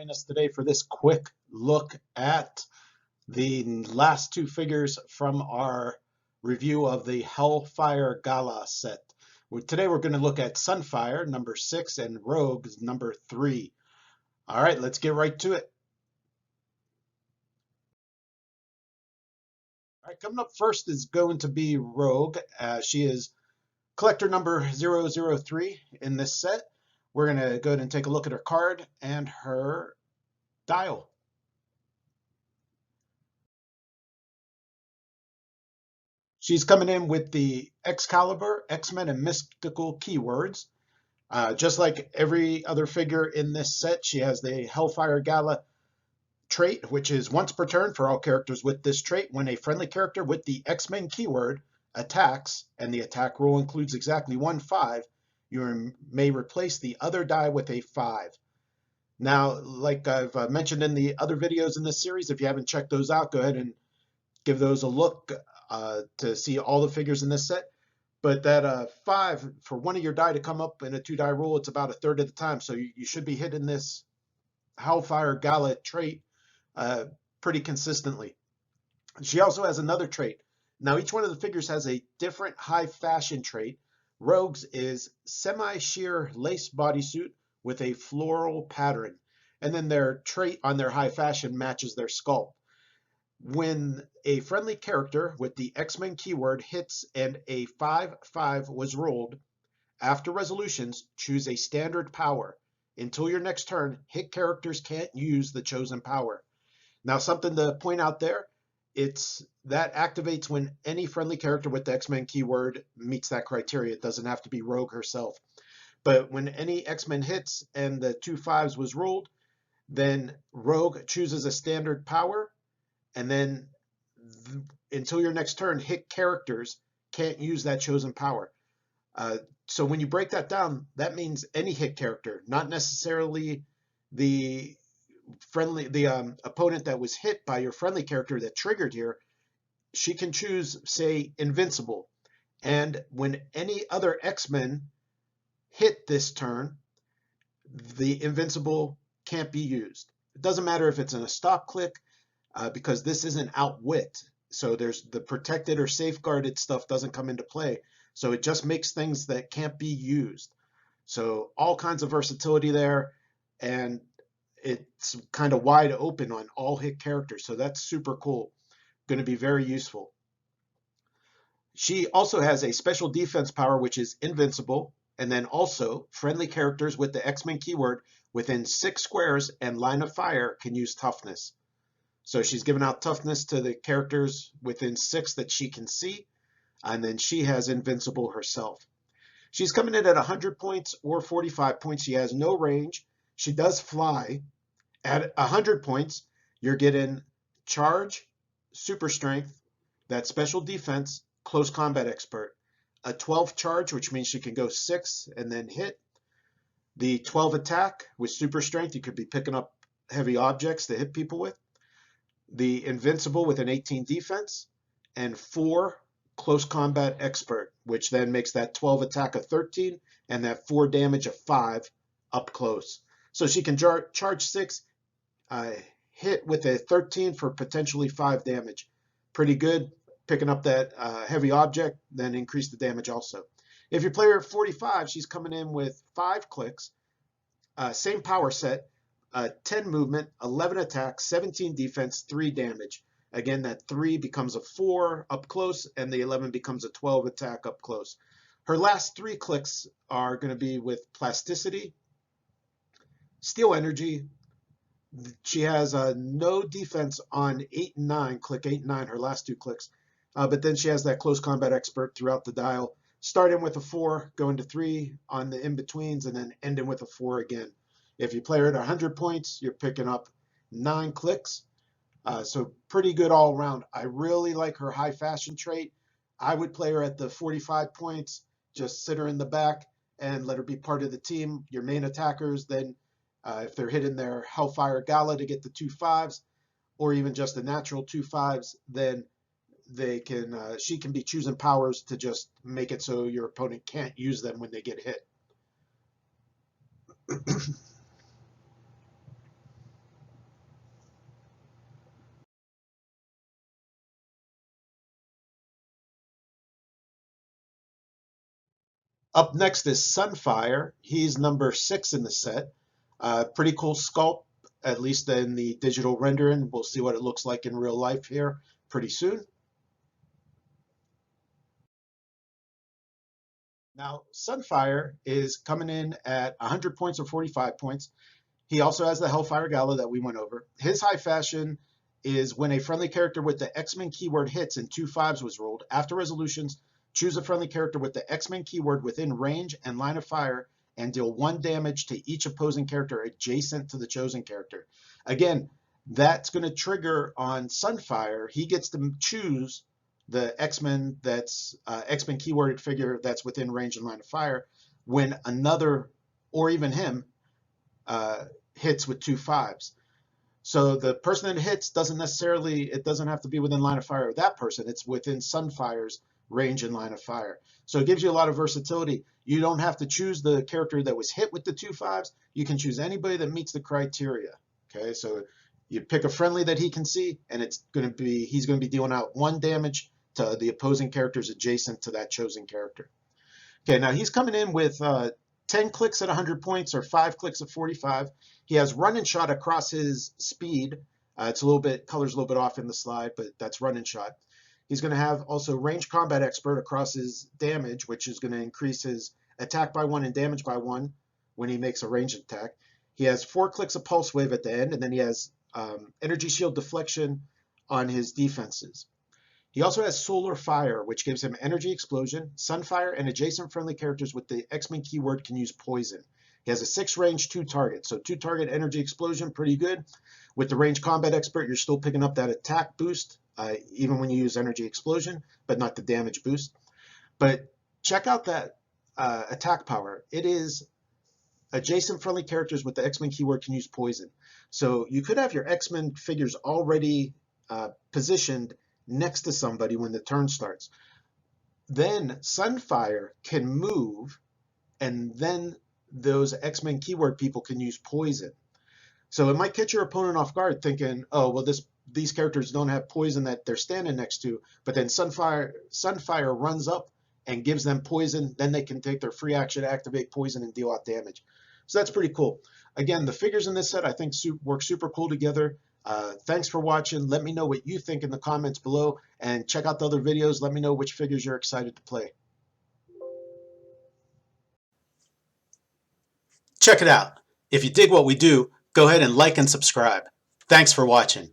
join us today for this quick look at the last two figures from our review of the Hellfire Gala set. Today we're going to look at Sunfire number 6 and Rogue number 3. All right, let's get right to it. All right, coming up first is going to be Rogue. She is collector number 003 in this set. We're going to go ahead and take a look at her card and her dial. She's coming in with the Excalibur, X-Men, and mystical keywords. Just like every other figure in this set, she has the Hellfire Gala trait, which is once per turn for all characters with this trait. When a friendly character with the X-Men keyword attacks, and the attack roll includes exactly 1 5, you may replace the other die with a 5. Now, like I've mentioned in the other videos in this series, if you haven't checked those out, go ahead and give those a look to see all the figures in this set. But that 5, for one of your die to come up in a 2-die roll, it's about a third of the time. So you should be hitting this Hellfire Gala trait pretty consistently. She also has another trait. Now, each one of the figures has a different high fashion trait. Rogue's is semi-sheer lace bodysuit with a floral pattern. And then their trait on their high fashion matches their sculpt. When a friendly character with the X-Men keyword hits and a 5/5 was rolled, after resolutions, choose a standard power. Until your next turn, hit characters can't use the chosen power. Now, something to point out there, that activates when any friendly character with the X-Men keyword meets that criteria. It doesn't have to be Rogue herself. But when any X-Men hits and the 2 5s was rolled, then Rogue chooses a standard power, and then until your next turn, hit characters can't use that chosen power. So when you break that down, that means any hit character, not necessarily the opponent that was hit by your friendly character that triggered here. She can choose, say, Invincible. And when any other X-Men hit this turn, the Invincible can't be used. It doesn't matter if it's in a stop click, because this isn't outwit. So there's the protected or safeguarded stuff doesn't come into play. So it just makes things that can't be used. So all kinds of versatility there, and it's kind of wide open on all hit characters. So that's super cool. Going to be very useful. She also has a special defense power, which is Invincible, and then also friendly characters with the X-Men keyword within 6 squares and line of fire can use toughness. So she's giving out toughness to the characters within 6 that she can see, and then she has Invincible herself. She's coming in at 100 points or 45 points. She has no range. She does fly. At 100 points, you're getting charge, super strength, that special defense, close combat expert, a 12 charge, which means she can go 6 and then hit, the 12 attack with super strength. You could be picking up heavy objects to hit people with, the Invincible with an 18 defense, and 4 close combat expert, which then makes that 12 attack a 13 and that 4 damage a 5 up close. So she can charge 6, hit with a 13 for potentially 5 damage. Pretty good. Picking up that heavy object, then increase the damage also. If you play her at 45, she's coming in with 5 clicks, same power set, 10 movement, 11 attack, 17 defense, 3 damage. Again, that 3 becomes a 4 up close, and the 11 becomes a 12 attack up close. Her last 3 clicks are going to be with Plasticity, Steel Energy. She has no defense on 8 and 9, click 8 and 9, her last 2 clicks. But then she has that close combat expert throughout the dial, starting with a 4, going to 3 on the in-betweens, and then ending with a 4 again. If you play her at 100 points, you're picking up 9 clicks. So pretty good all around. I really like her high fashion trait. I would play her at the 45 points, just sit her in the back and let her be part of the team. Your main attackers, then if they're hitting their Hellfire Gala to get the 2 5s, or even just the natural 2 5s, then she can be choosing powers to just make it so your opponent can't use them when they get hit. Up next is Sunfire. He's number 6 in the set. Pretty cool sculpt, at least in the digital rendering. We'll see what it looks like in real life here pretty soon. Now, Sunfire is coming in at 100 points or 45 points. He also has the Hellfire Gala that we went over. His high fashion is when a friendly character with the X-Men keyword hits and 2/5s was rolled. After resolutions, choose a friendly character with the X-Men keyword within range and line of fire and deal 1 damage to each opposing character adjacent to the chosen character. Again, that's going to trigger on Sunfire. He gets to choose the X-Men that's X-Men keyworded figure that's within range and line of fire when another, or even him, hits with 2/5s. So the person that hits doesn't necessarily, it doesn't have to be within line of fire of that person. It's within Sunfire's range and line of fire. So it gives you a lot of versatility. You don't have to choose the character that was hit with the 2/5s. You can choose anybody that meets the criteria. Okay, so you pick a friendly that he can see, and he's going to be dealing out 1 damage to the opposing characters adjacent to that chosen character. Okay, now he's coming in with 10 clicks at 100 points or 5 clicks at 45. He has run and shot across his speed. It's a little bit, color's a little bit off in the slide, but that's run and shot. He's going to have also range combat expert across his damage, which is going to increase his attack by 1 and damage by 1 when he makes a ranged attack. He has 4 clicks of pulse wave at the end, and then he has energy shield deflection on his defenses. He also has Solar Fire, which gives him Energy Explosion. Sunfire and adjacent friendly characters with the X-Men keyword can use Poison. He has a 6 range, 2 target. So 2 target Energy Explosion, pretty good. With the Range Combat Expert, you're still picking up that attack boost, even when you use Energy Explosion, but not the damage boost. But check out that attack power. It is adjacent friendly characters with the X-Men keyword can use Poison. So you could have your X-Men figures already positioned next to somebody when the turn starts. Then Sunfire can move, and then those X-Men keyword people can use Poison. So it might catch your opponent off guard thinking, oh, well, these characters don't have Poison that they're standing next to, but then Sunfire runs up and gives them Poison, then they can take their free action, activate Poison, and deal out damage. So that's pretty cool. Again, the figures in this set I think work super cool together. Thanks for watching. Let me know what you think in the comments below, and check out the other videos. Let me know which figures you're excited to play. Check it out. If you dig what we do, go ahead and like and subscribe. Thanks for watching.